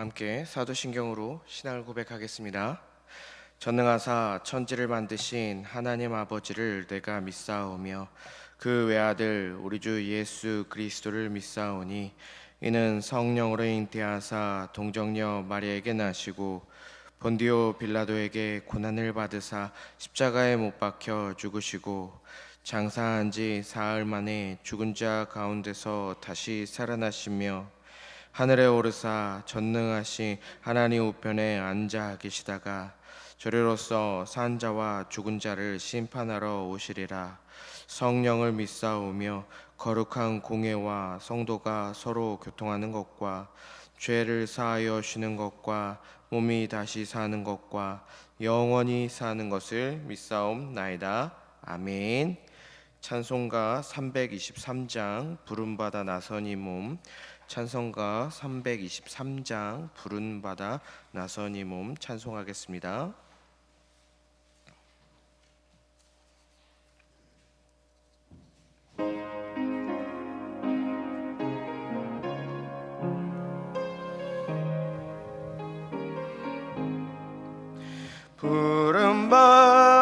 함께 사도신경으로 신앙을 고백하겠습니다. 전능하사 천지를 만드신 하나님 아버지를 내가 믿사오며 그 외아들 우리 주 예수 그리스도를 믿사오니 이는 성령으로 잉태하사 동정녀 마리아에게 나시고 본디오 빌라도에게 고난을 받으사 십자가에 못 박혀 죽으시고 장사한 지 사흘 만에 죽은 자 가운데서 다시 살아나시며 하늘에 오르사 전능하신 하나님 우편에 앉아 계시다가 저리로서 산 자와 죽은 자를 심판하러 오시리라. 성령을 믿사오며 거룩한 공회와 성도가 서로 교통하는 것과 죄를 사하여 쉬는 것과 몸이 다시 사는 것과 영원히 사는 것을 믿사옵나이다. 아멘. 찬송가 323장 부름받아 나선 이 몸. 찬송가 323장 부름받아 나선 이 몸 찬송하겠습니다.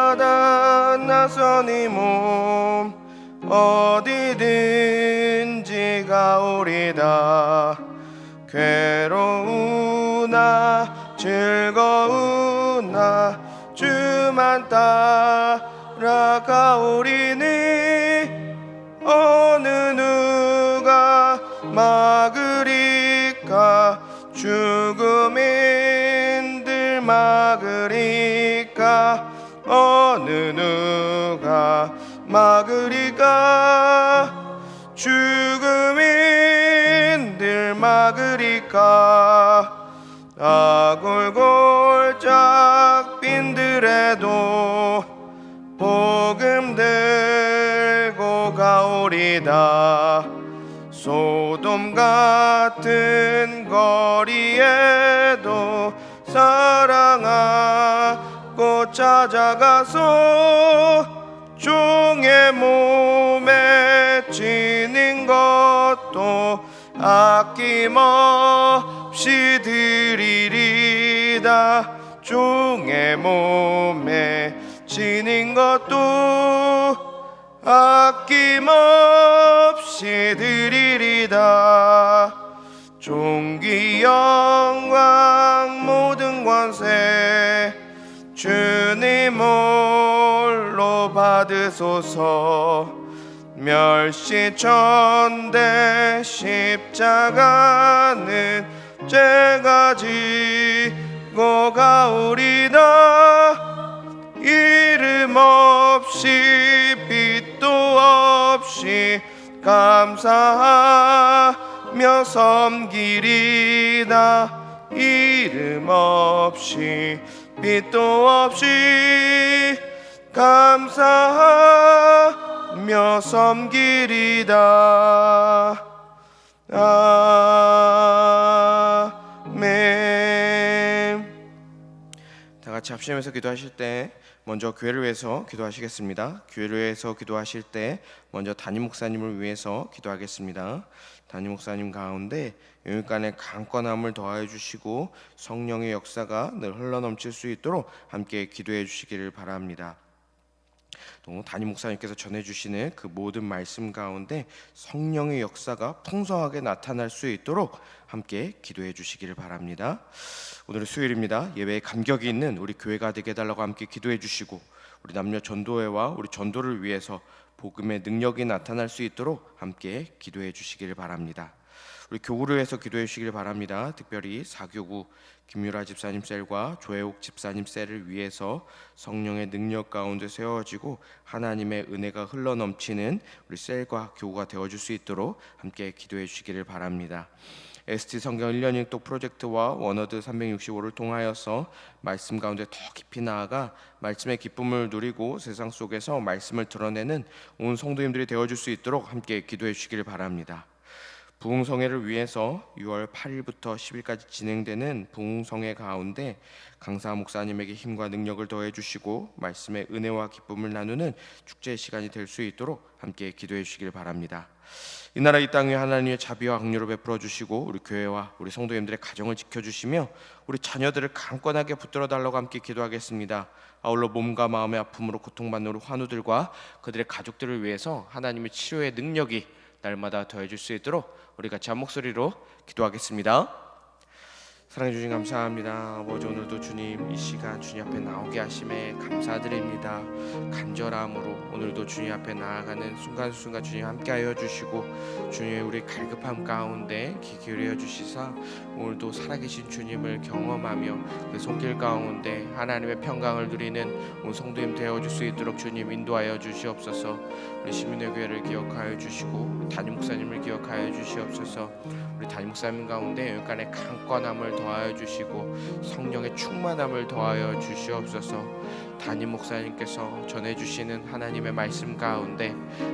부름받아 나선 이 몸 어디든지 가오리다. 괴로우나 즐거우나 주만 따라가오리니 어느 누가 막으리까. 죽음인들 막으리까. 어느 누가 막으리까. 죽음인들 막으리까. 아골골짝 빈들에도 복음 들고 가오리다. 소돔 같은 거리에도 사랑하고 찾아가서 종의 몸에 지닌 것도 아낌없이 드리리다. 종의 몸에 지닌 것도 아낌없이 드리리다. 존귀 영광 모든 권세 주님 홀로 받으소서. 멸시천대 십자가는 제가 지고 가오리다. 이름 없이 빛도 없이 감사하며 섬기리다. 이름 없이 빛도 없이 감사하며 섬기리다. 아멘. 다 같이 합심해서 기도하실 때 먼저 교회를 위해서 기도하시겠습니다. 교회를 위해서 기도하실 때 먼저 담임 목사님을 위해서 기도하겠습니다. 담임 목사님 가운데 영육간의 강건함을 더하여 주시고 성령의 역사가 늘 흘러넘칠 수 있도록 함께 기도해 주시기를 바랍니다. 또 담임 목사님께서 전해주시는 그 모든 말씀 가운데 성령의 역사가 풍성하게 나타날 수 있도록 함께 기도해 주시기를 바랍니다. 오늘은 수요일입니다. 예배에 감격이 있는 우리 교회가 되게 해달라고 함께 기도해 주시고 우리 남녀 전도회와 우리 전도를 위해서 복음의 능력이 나타날 수 있도록 함께 기도해 주시기를 바랍니다. 우리 교구를 위해서 기도해 주시기를 바랍니다. 특별히 4교구 김유라 집사님 셀과 조혜옥 집사님 셀을 위해서 성령의 능력 가운데 세워지고 하나님의 은혜가 흘러넘치는 우리 셀과 교구가 되어줄 수 있도록 함께 기도해 주시기를 바랍니다. ST 성경 1년 읽독 프로젝트와 원어드 365를 통하여서 말씀 가운데 더 깊이 나아가 말씀의 기쁨을 누리고 세상 속에서 말씀을 드러내는 온 성도님들이 되어줄 수 있도록 함께 기도해 주시기를 바랍니다. 부흥성회를 위해서 6월 8일부터 10일까지 진행되는 부흥성회 가운데 강사 목사님에게 힘과 능력을 더해 주시고 말씀의 은혜와 기쁨을 나누는 축제의 시간이 될 수 있도록 함께 기도해 주시길 바랍니다. 이 나라 이 땅 위에 하나님의 자비와 긍휼을 베풀어 주시고 우리 교회와 우리 성도님들의 가정을 지켜주시며 우리 자녀들을 강건하게 붙들어 달라고 함께 기도하겠습니다. 아울러 몸과 마음의 아픔으로 고통받는 우리 환우들과 그들의 가족들을 위해서 하나님의 치료의 능력이 날마다 더해질 수 있도록 우리 같이 한 목소리로 기도하겠습니다. 사랑해 주신 감사합니다. 아버지, 오늘도 주님 이 시간 주님 앞에 나오게 하심에 감사드립니다. 간절함으로 오늘도 주님 앞에 나아가는 순간순간 주님 함께하여 주시고 주님의 우리 갈급함 가운데 귀 기울여 주시사 오늘도 살아계신 주님을 경험하며 그 손길 가운데 하나님의 평강을 누리는 온 성도님 되어줄 수 있도록 주님 인도하여 주시옵소서. 우리 시민의 교회를 기억하여 주시고 담임 목사님을 기억하여 주시옵소서. 우리 담임 목사님 가운데 여기간의 강건함을 더하여 주시고 성령의 충만함을 더하여 주시옵소서. 담임 목사님께서 전해주시는 하나님의 말씀 가운데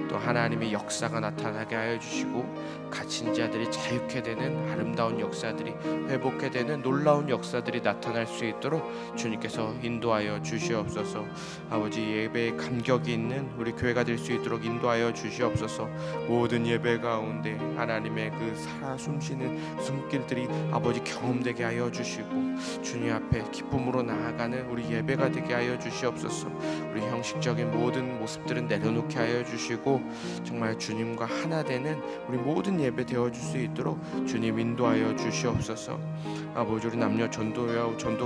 또 하나님의 역사가 나타나게 하여 주시고 갇힌 자들이 자유케 되는 아름다운 역사들이, 회복케 되는 놀라운 역사들이 나타날 수 있도록 주님께서 인도하여 주시옵소서. 아버지, 예배에 감격이 있는 우리 교회가 될 수 있도록 인도하여 주시옵소서. 모든 예배 가운데 하나님의 그 살아 숨쉬는 숨길들이 아버지 경험되게 하여 주시고 주님 앞에 기쁨으로 나아가는 우리 예배가 되게 하여 주시옵소서. 우리 형식적인 모든 모습들은 내려놓게 하여 주시고 정말 주님과 하나 되는 우리 모든 예배 되어줄 수 있도록 주님 인도하여 주시옵소서. 아버지, 우리 남녀 전도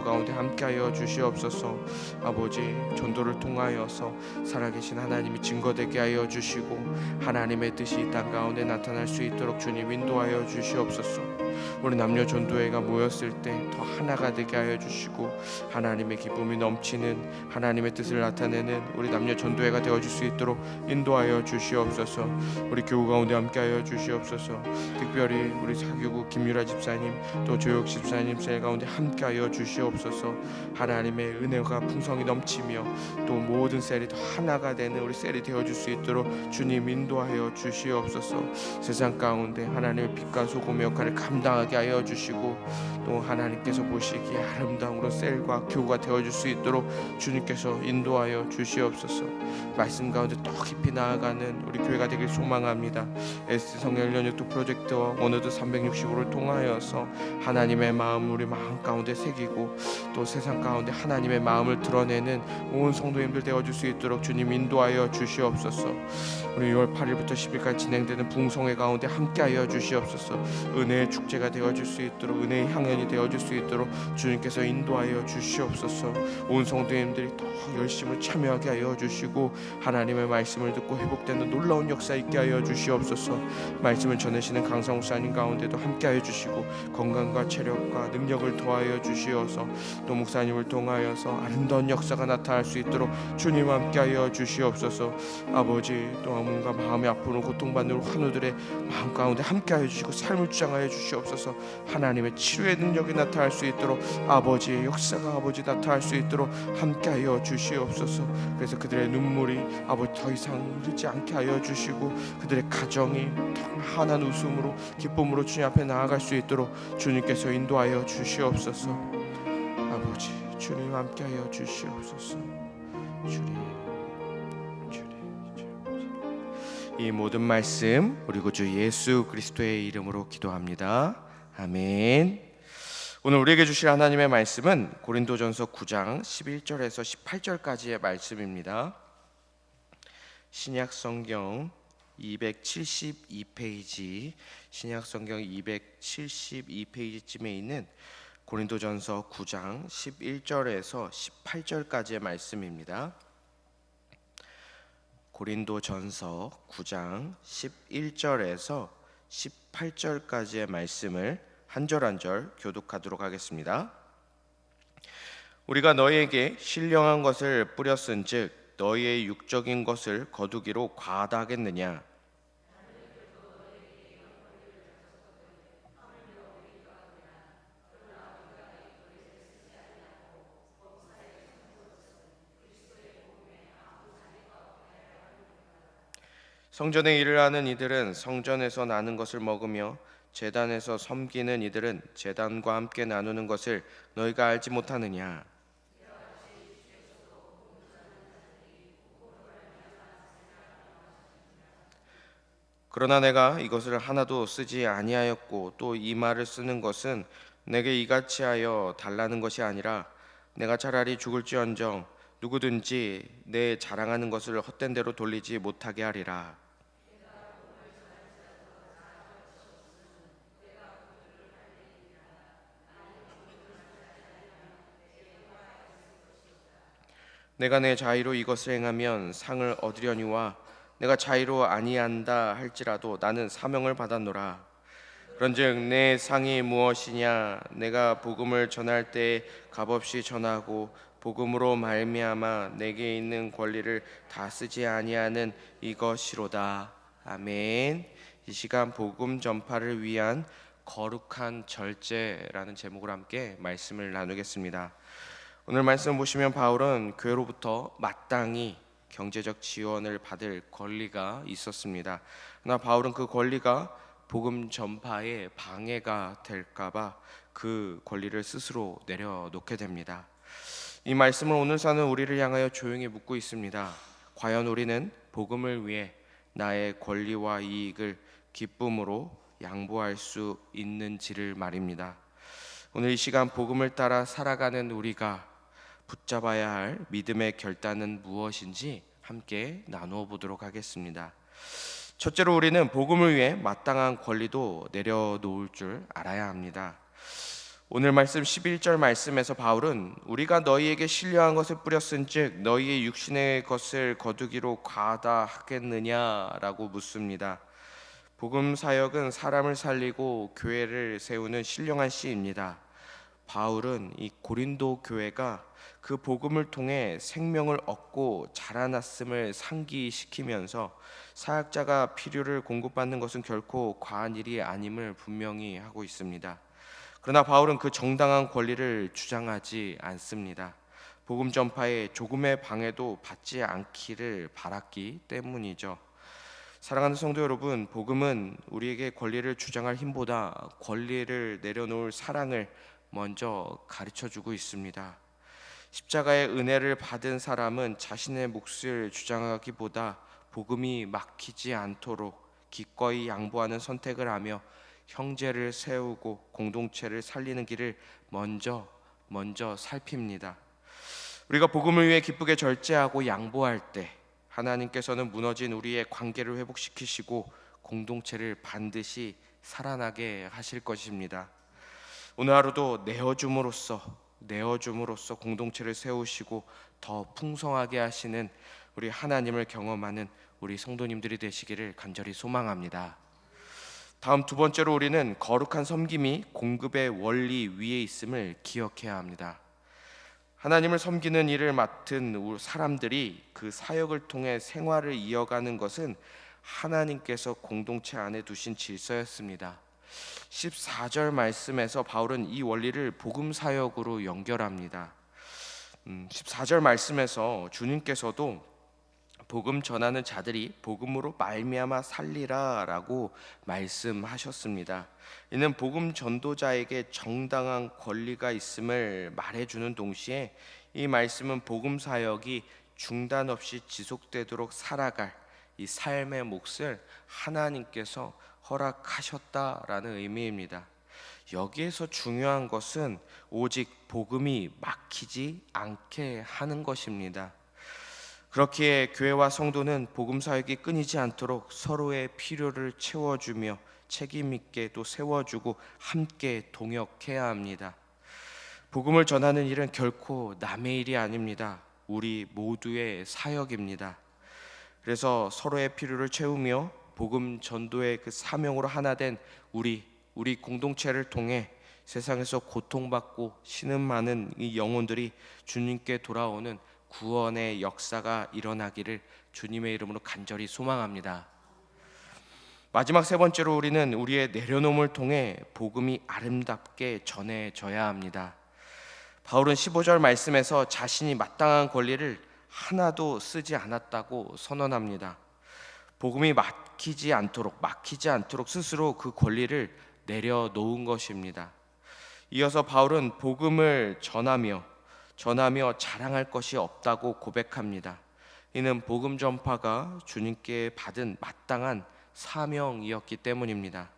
가운데 함께하여 주시옵소서. 아버지, 전도를 통하여서 살아계신 하나님이 증거되게 하여 주시고 하나님의 뜻이 이 땅 가운데 나타날 수 있도록 주님 인도하여 주시옵소서. 우리 남녀 전도회가 모였을 때 더 하나가 되게 하여 주시고 하나님의 기쁨이 넘치는 하나님의 뜻을 나타내는 우리 남녀 전도회가 되어줄 수 있도록 인도하여 주시옵소서. 우리 교우 가운데 함께하여 주시옵소서. 특별히 우리 사교구 김유라 집사님 또 조혁 집사님 셀 가운데 함께하여 주시옵소서. 하나님의 은혜가 풍성히 넘치며 또 모든 셀이 더 하나가 되는 우리 셀이 되어줄 수 있도록 주님 인도하여 주시옵소서. 세상 가운데 하나님의 빛과 소금의 역할을 감당하게 하여 주시고 또 하나님께서 보시기에 아름다운 그런 셀과 교우가 되어줄 수 있도록 주님께서 인도하여 주시옵소서. 말씀 가운데 더 깊이 나아가는 우리 교회가 되길 소망합니다. 에스 성령 연육도 프로젝트와 원어드 365를 통하여서 하나님의 마음 우리 마음 가운데 새기고 또 세상 가운데 하나님의 마음을 드러내는 온 성도님들 되어줄 수 있도록 주님 인도하여 주시옵소서. 우리 6월 8일부터 10일까지 진행되는 부흥성회 가운데 함께하여 주시옵소서. 은혜의 축제가 되어줄 수 있도록, 은혜의 향연이 되어줄 수 있도록 주님께서 인도하여 주시옵소서. 온 성도님들이 더 열심을 참여하게 하여 주시고 하나님의 말씀을 듣고 회복되는 놀라운 역사 있게 하여 주시옵소서. 말씀을 전하시는 강사 목사님 가운데도 함께하여 주시고 건강과 체력과 능력을 더하여 주시어서 또 목사님을 통하여서 아름다운 역사가 나타날 수 있도록 주님 함께하여 주시옵소서. 아버지, 또 뭔가 마음이 아프고 고통받는 환우들의 마음 가운데 함께하여 주시고 삶을 주장하여 주시옵소서. 하나님의 치료의 능력이 나타날 수 있도록 아버지의 역사가 아버지 나타날 수 있도록 함께하여 주시옵소서. 그래서 그들의 눈물이 아버지 더 이상 흐르지 않게 하여 주시고 그들의 가정이 환한 웃음으로 기쁨으로 주님 앞에 나아갈 수 있도록 주님께서 인도하여 주시옵소서. 아버지, 주님 함께하여 주시옵소서. 주님. 이 모든 말씀 우리 구주 예수 그리스도의 이름으로 기도합니다. 아멘. 오늘 우리에게 주실 하나님의 말씀은 고린도전서 9장 11절에서 18절까지의 말씀입니다. 신약성경 272페이지, 신약성경 272페이지쯤에 있는 고린도전서 9장 11절에서 18절까지의 말씀입니다. 고린도전서 9장 11절에서 18절까지의 말씀을 한 절 한 절 교독하도록 하겠습니다. 우리가 너희에게 신령한 것을 뿌렸은즉 너희의 육적인 것을 거두기로 과다하겠느냐? 성전의 일을 하는 이들은 성전에서 나는 것을 먹으며 제단에서 섬기는 이들은 제단과 함께 나누는 것을 너희가 알지 못하느냐? 그러나 내가 이것을 하나도 쓰지 아니하였고 또 이 말을 쓰는 것은 내게 이같이 하여 달라는 것이 아니라 내가 차라리 죽을지언정 누구든지 내 자랑하는 것을 헛된 대로 돌리지 못하게 하리라. 내가 내 자의로 이것을 행하면 상을 얻으려니와 내가 자의로 아니한다 할지라도 나는 사명을 받았노라. 그런즉 내 상이 무엇이냐? 내가 복음을 전할 때 값없이 전하고 복음으로 말미암아 내게 있는 권리를 다 쓰지 아니하는 이것이로다. 아멘. 이 시간 복음 전파를 위한 거룩한 절제라는 제목으로 함께 말씀을 나누겠습니다. 오늘 말씀 보시면 바울은 교회로부터 마땅히 경제적 지원을 받을 권리가 있었습니다. 그러나 바울은 그 권리가 복음 전파에 방해가 될까봐 그 권리를 스스로 내려놓게 됩니다. 이 말씀을 오늘 사는 우리를 향하여 조용히 묻고 있습니다. 과연 우리는 복음을 위해 나의 권리와 이익을 기쁨으로 양보할 수 있는지를 말입니다. 오늘 이 시간 복음을 따라 살아가는 우리가 붙잡아야 할 믿음의 결단은 무엇인지 함께 나누어 보도록 하겠습니다. 첫째로 우리는 복음을 위해 마땅한 권리도 내려놓을 줄 알아야 합니다. 오늘 말씀 11절 말씀에서 바울은 우리가 너희에게 신령한 것을 뿌렸은즉 너희의 육신의 것을 거두기로 과하다 하겠느냐라고 묻습니다. 복음 사역은 사람을 살리고 교회를 세우는 신령한 씨입니다. 바울은 이 고린도 교회가 그 복음을 통해 생명을 얻고 자라났음을 상기시키면서 사역자가 필요를 공급받는 것은 결코 과한 일이 아님을 분명히 하고 있습니다. 그러나 바울은 그 정당한 권리를 주장하지 않습니다. 복음 전파에 조금의 방해도 받지 않기를 바랐기 때문이죠. 사랑하는 성도 여러분, 복음은 우리에게 권리를 주장할 힘보다 권리를 내려놓을 사랑을 먼저 가르쳐주고 있습니다. 십자가의 은혜를 받은 사람은 자신의 몫을 주장하기보다 복음이 막히지 않도록 기꺼이 양보하는 선택을 하며 형제를 세우고 공동체를 살리는 길을 먼저 살핍니다. 우리가 복음을 위해 기쁘게 절제하고 양보할 때 하나님께서는 무너진 우리의 관계를 회복시키시고 공동체를 반드시 살아나게 하실 것입니다. 오늘 하루도 내어줌으로써 공동체를 세우시고 더 풍성하게 하시는 우리 하나님을 경험하는 우리 성도님들이 되시기를 간절히 소망합니다. 다음 두 번째로 우리는 거룩한 섬김이 공급의 원리 위에 있음을 기억해야 합니다. 하나님을 섬기는 일을 맡은 사람들이 그 사역을 통해 생활을 이어가는 것은 하나님께서 공동체 안에 두신 질서였습니다. 14절 말씀에서 바울은 이 원리를 복음 사역으로 연결합니다. 14절 말씀에서 주님께서도 복음 전하는 자들이 복음으로 말미암아 살리라라고 말씀하셨습니다. 이는 복음 전도자에게 정당한 권리가 있음을 말해주는 동시에 이 말씀은 복음 사역이 중단 없이 지속되도록 살아갈 이 삶의 몫을 하나님께서 허락하셨다라는 의미입니다. 여기에서 중요한 것은 오직 복음이 막히지 않게 하는 것입니다. 그렇기에 교회와 성도는 복음 사역이 끊이지 않도록 서로의 필요를 채워주며 책임 있게 또 세워주고 함께 동역해야 합니다. 복음을 전하는 일은 결코 남의 일이 아닙니다. 우리 모두의 사역입니다. 그래서 서로의 필요를 채우며 복음 전도의 그 사명으로 하나 된 우리 공동체를 통해 세상에서 고통받고 신음 많은 이 영혼들이 주님께 돌아오는 구원의 역사가 일어나기를 주님의 이름으로 간절히 소망합니다. 마지막 세 번째로 우리는 우리의 내려놓음을 통해 복음이 아름답게 전해져야 합니다. 바울은 15절 말씀에서 자신이 마땅한 권리를 하나도 쓰지 않았다고 선언합니다. 복음이 막히지 않도록 스스로 그 권리를 내려놓은 것입니다. 이어서 바울은 복음을 전하며 자랑할 것이 없다고 고백합니다. 이는 복음 전파가 주님께 받은 마땅한 사명이었기 때문입니다.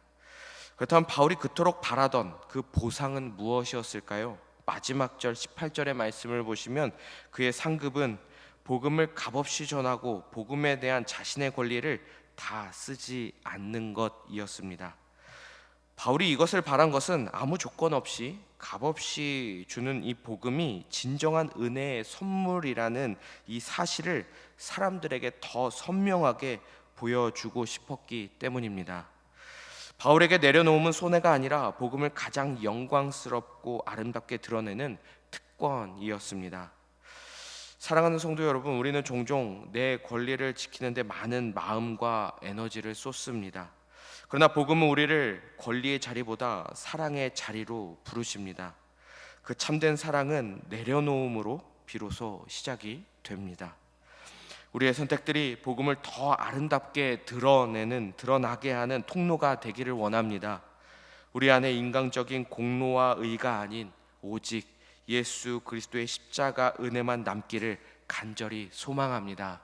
그렇다면 바울이 그토록 바라던 그 보상은 무엇이었을까요? 마지막 절 18절의 말씀을 보시면 그의 상급은 복음을 값없이 전하고 복음에 대한 자신의 권리를 다 쓰지 않는 것이었습니다. 바울이 이것을 바란 것은 아무 조건 없이 값없이 주는 이 복음이 진정한 은혜의 선물이라는 이 사실을 사람들에게 더 선명하게 보여주고 싶었기 때문입니다. 바울에게 내려놓음은 손해가 아니라 복음을 가장 영광스럽고 아름답게 드러내는 특권이었습니다. 사랑하는 성도 여러분, 우리는 종종 내 권리를 지키는 데 많은 마음과 에너지를 쏟습니다. 그러나 복음은 우리를 권리의 자리보다 사랑의 자리로 부르십니다. 그 참된 사랑은 내려놓음으로 비로소 시작이 됩니다. 우리의 선택들이 복음을 더 아름답게 드러나게 하는 통로가 되기를 원합니다. 우리 안에 인간적인 공로와 의가 아닌 오직 예수 그리스도의 십자가 은혜만 남기를 간절히 소망합니다.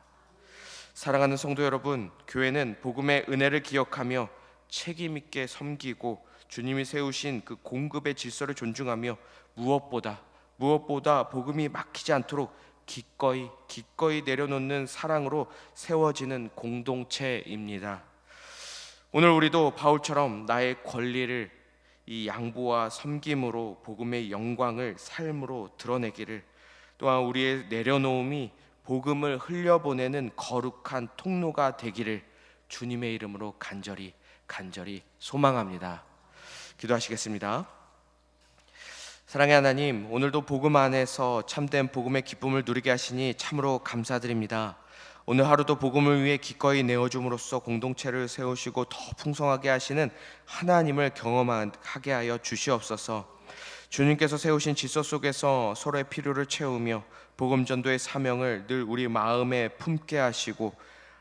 사랑하는 성도 여러분, 교회는 복음의 은혜를 기억하며 책임 있게 섬기고 주님이 세우신 그 공급의 질서를 존중하며 무엇보다 복음이 막히지 않도록 기꺼이 내려놓는 사랑으로 세워지는 공동체입니다. 오늘 우리도 바울처럼 나의 권리를 이 양보와 섬김으로 복음의 영광을 삶으로 드러내기를, 또한 우리의 내려놓음이 복음을 흘려보내는 거룩한 통로가 되기를 주님의 이름으로 간절히 소망합니다. 기도하시겠습니다. 사랑의 하나님, 오늘도 복음 안에서 참된 복음의 기쁨을 누리게 하시니 참으로 감사드립니다. 오늘 하루도 복음을 위해 기꺼이 내어줌으로써 공동체를 세우시고 더 풍성하게 하시는 하나님을 경험하게 하여 주시옵소서. 주님께서 세우신 질서 속에서 서로의 필요를 채우며 복음 전도의 사명을 늘 우리 마음에 품게 하시고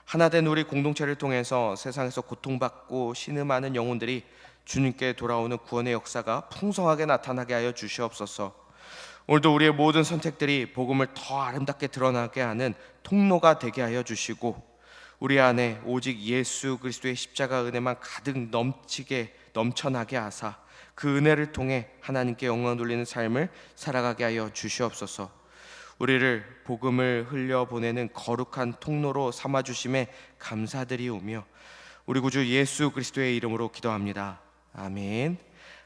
하나된 우리 공동체를 통해서 세상에서 고통받고 신음하는 영혼들이 주님께 돌아오는 구원의 역사가 풍성하게 나타나게 하여 주시옵소서. 오늘도 우리의 모든 선택들이 복음을 더 아름답게 드러나게 하는 통로가 되게 하여 주시고 우리 안에 오직 예수 그리스도의 십자가 은혜만 가득 넘쳐나게 하사 그 은혜를 통해 하나님께 영광 돌리는 삶을 살아가게 하여 주시옵소서. 우리를 복음을 흘려보내는 거룩한 통로로 삼아주심에 감사드리오며 우리 구주 예수 그리스도의 이름으로 기도합니다. 아멘.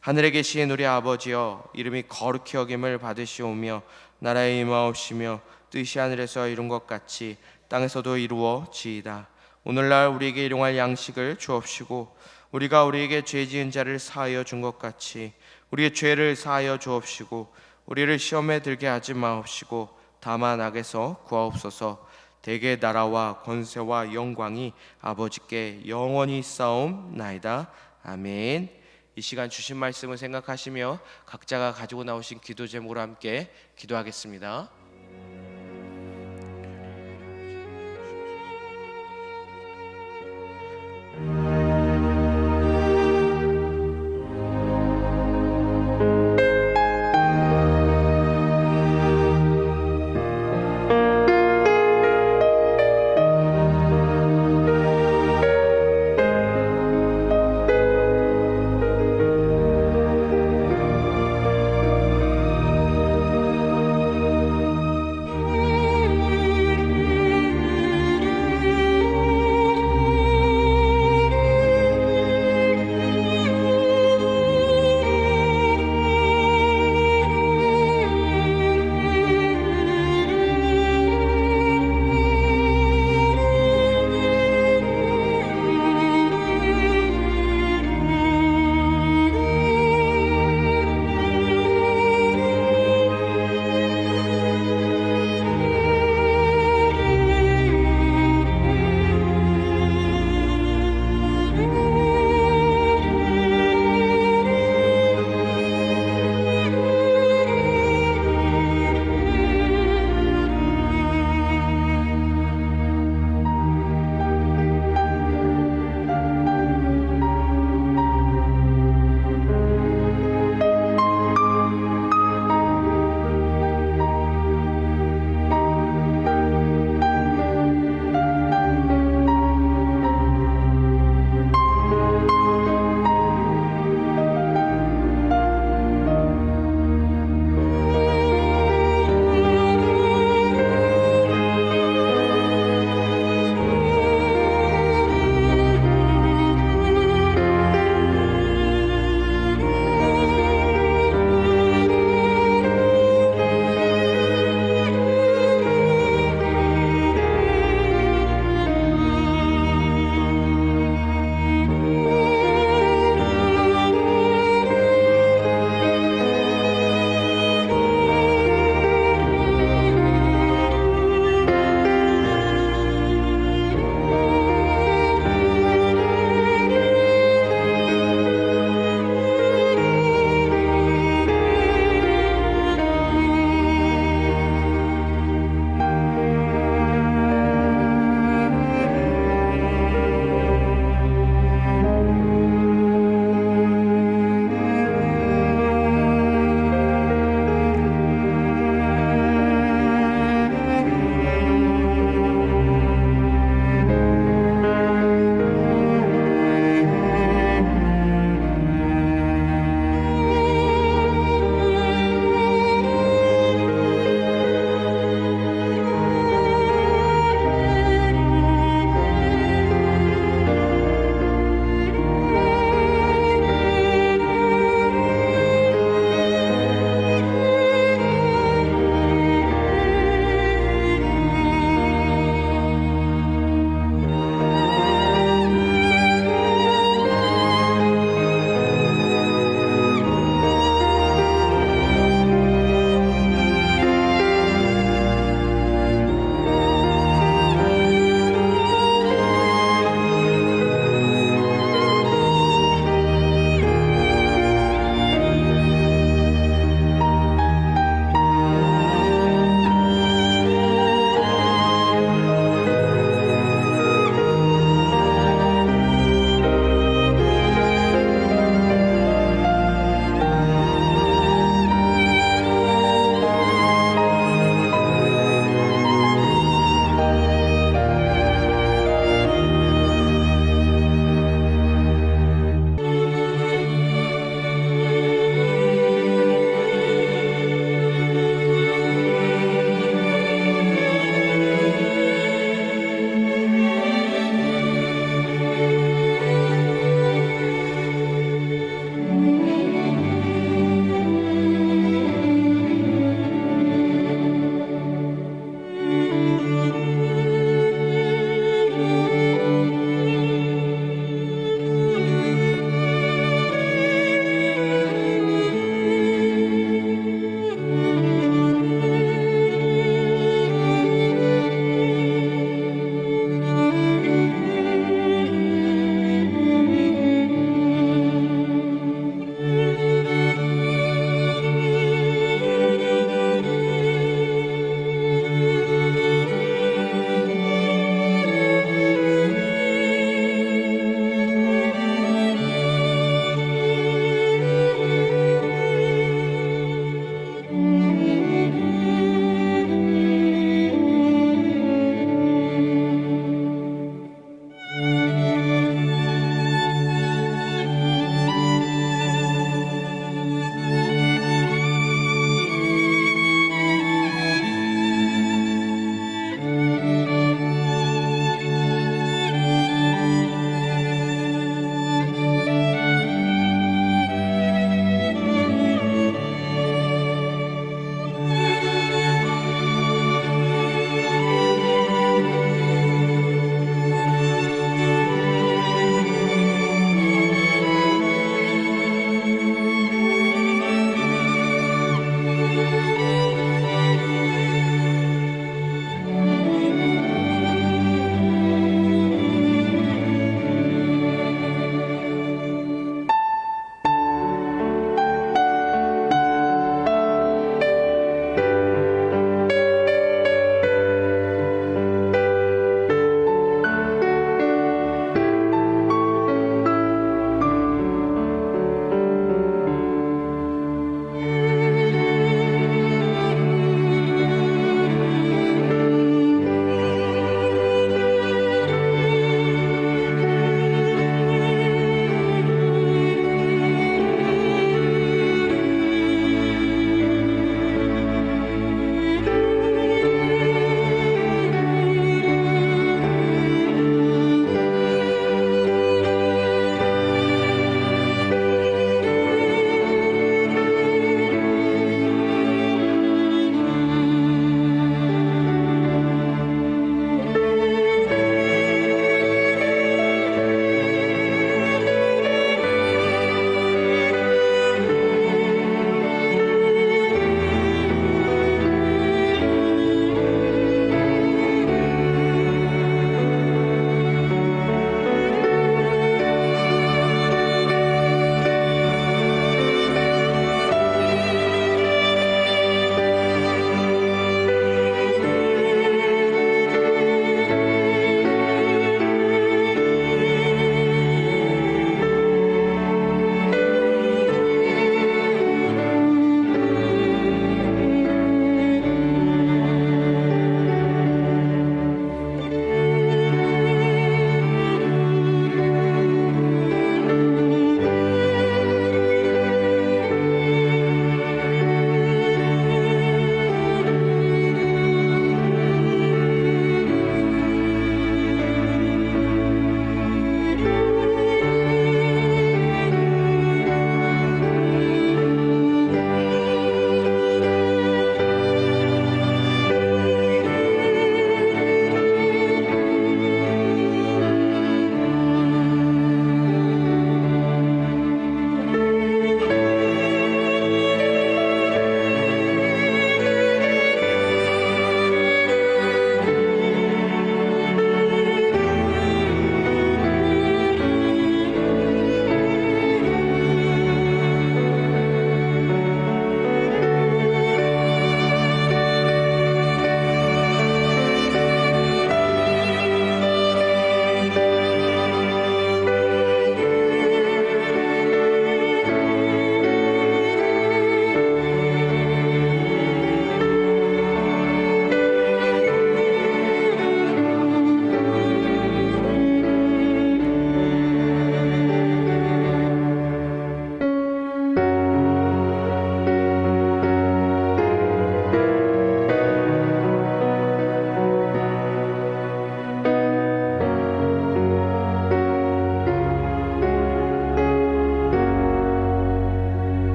하늘에 계신 우리 아버지여, 이름이 거룩히 여김을 받으시오며 나라의 임하옵시며 뜻이 하늘에서 이룬 것 같이 땅에서도 이루어지이다. 오늘날 우리에게 일용할 양식을 주옵시고 우리가 우리에게 죄 지은 자를 사하여 준 것 같이 우리의 죄를 사하여 주옵시고 우리를 시험에 들게 하지 마옵시고 다만 악에서 구하옵소서. 대개 나라와 권세와 영광이 아버지께 영원히 있사옵나이다. 아멘. 이 시간 주신 말씀을 생각하시며 각자가 가지고 나오신 기도 제목으로 함께 기도하겠습니다.